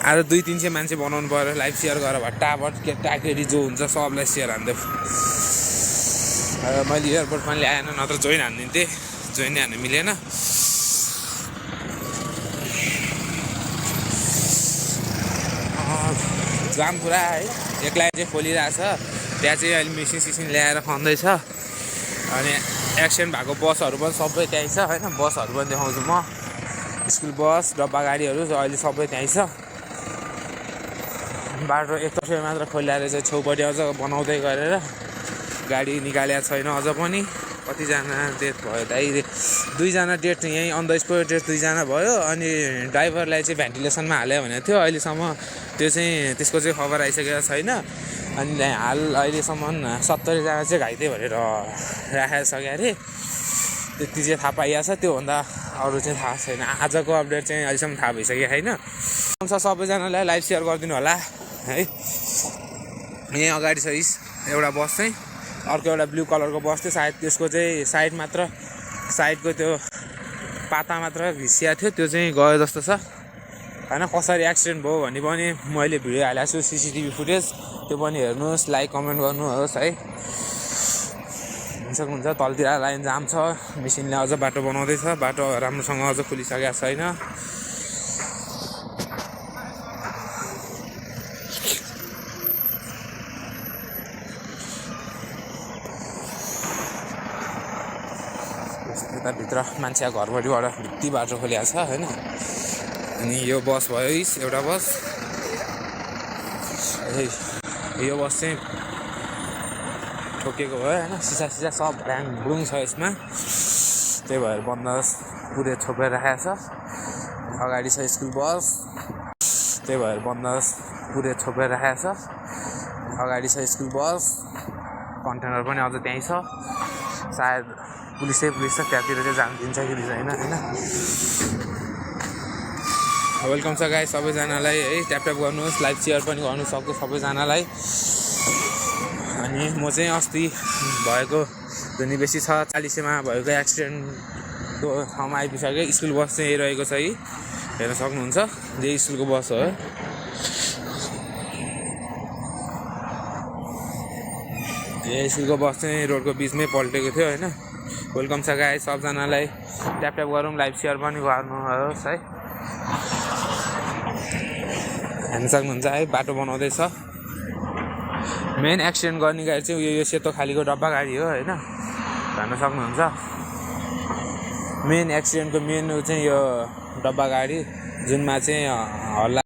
आज 200-300 मान्छे बनाउनु पर्यो लाइभ सेयर गरेर भट्टाभट केटाकेटी जो हुन्छ सबलाई सेयर हान्दै मैले एयरपोर्ट पनि ल्याएन नत्र जोइन हानिदिन्थेँ जोइन हान्नु मिलेन जाम पुरा है एक्लै चाहिँ खोलिरहेछ त्यहाँ चाहिँ अहिले मिसिन ल्याएर खन्दैछ अनि एक्सिडेन्ट भएको बसहरू पनि सबै त्यहीँ छ होइन बसहरू पनि देखाउँछु म स्कुल बस डब्बा गाडीहरू अहिले सबै त्यहीँ छ बाटो एकतर्फै मात्र खोलिएर चाहिँ छेउपट्टि अझ बनाउँदै गरेर गाडी निकालेको छैन अझ पनि कतिजना डेथ भयो दाइ 2जना डेथ यहीँ अन द स्पोट डेथ 2जना भयो अनि ड्राइभरलाई चाहिँ भेन्टिलेसनमा हाल्यो भनेको थियो अहिलेसम्म त्यो चाहिँ त्यसको चाहिँ खबर आइसकेको छैन अनि हाल अहिलेसम्म 70 जना चाहिँ घाइते भनेर राखेको छ अरे त्यति चाहिँ थाहा पाइएको छ त्योभन्दा अरू चाहिँ थाहा छैन आजको अपडेट चाहिँ अहिलेसम्म थाहा भइसकेको छैन सबैजनालाई लाइभ सेयर गरिदिनु होला है यहीँ अगाडि छ एउटा बस चाहिँ अर्को एउटा ब्लू कलरको बस थियो सायद त्यसको चाहिँ साइडको त्यो पाता मात्र घिसिया थियो त्यो चाहिँ गयो जस्तो छ होइन कसरी एक्सिडेन्ट भयो भन्ने पनि मैले भिडियो हालेको छु सिसिटिभी फुटेज त्यो पनि हेर्नुहोस् लाइक कमेन्ट गर्नुहोस् है सक्नुहुन्छ तलतिर लाइन जाम छ मेसिनले अझ बाटो बनाउँदैछ बाटो राम्रोसँग अझ खोलिसकेको छैन भित्र मान्छे घरबाटबाट भित्ती बाटो खोलिएको छ होइन अनि यो बस भयो एउटा बस यो बस चाहिँ ठोकेको भयो होइन सिसा सब ढ्याङ ब्लुङ छ यसमा त्यही भएर बन्दोबस्त पुरै छोपेर राखेको छ अगाडि छ स्कुल बस त्यही भएर बन्दोबस्त पुरै छोपेर राखेको छ अगाडि छ स्कुल बस कन्टेनर पनि अझ त्यहीँ छ सायद पुलिस छ त्यहाँतिर चाहिँ जान दिन्छ कि दिँदैन होइन वेलकम छ गाइस सबैजनालाई है ट्याप गर्नुहोस् लाइभ सेयर पनि गर्नु सक्छु सबैजनालाई अनि म चाहिँ अस्ति भएको जुन बेसी छ 40मा भएको एक्सिडेन्टको ठाउँमा आइपुगिसक्यो स्कुल बस चाहिँ रहेको छ है हेर्न सक्नुहुन्छ यो स्कुलको बस हो यो स्कुलको बस चाहिँ रोडको बिचमै पल्टेको थियो होइन वेलकम छ गाइस सबजनालाई ट्याप गरौँ लाइभ सेयर पनि गर्नुहोस् है हेर्न सक्नुहुन्छ है बाटो बनाउँदैछ मेन एक्सिडेन्ट गर्ने गाडी चाहिँ यो सेतो खालीको डब्बा गाडी हो होइन हेर्न सक्नुहुन्छ मेन एक्सिडेन्टको मेन चाहिँ यो डब्बा गाडी जुनमा चाहिँ हल्ला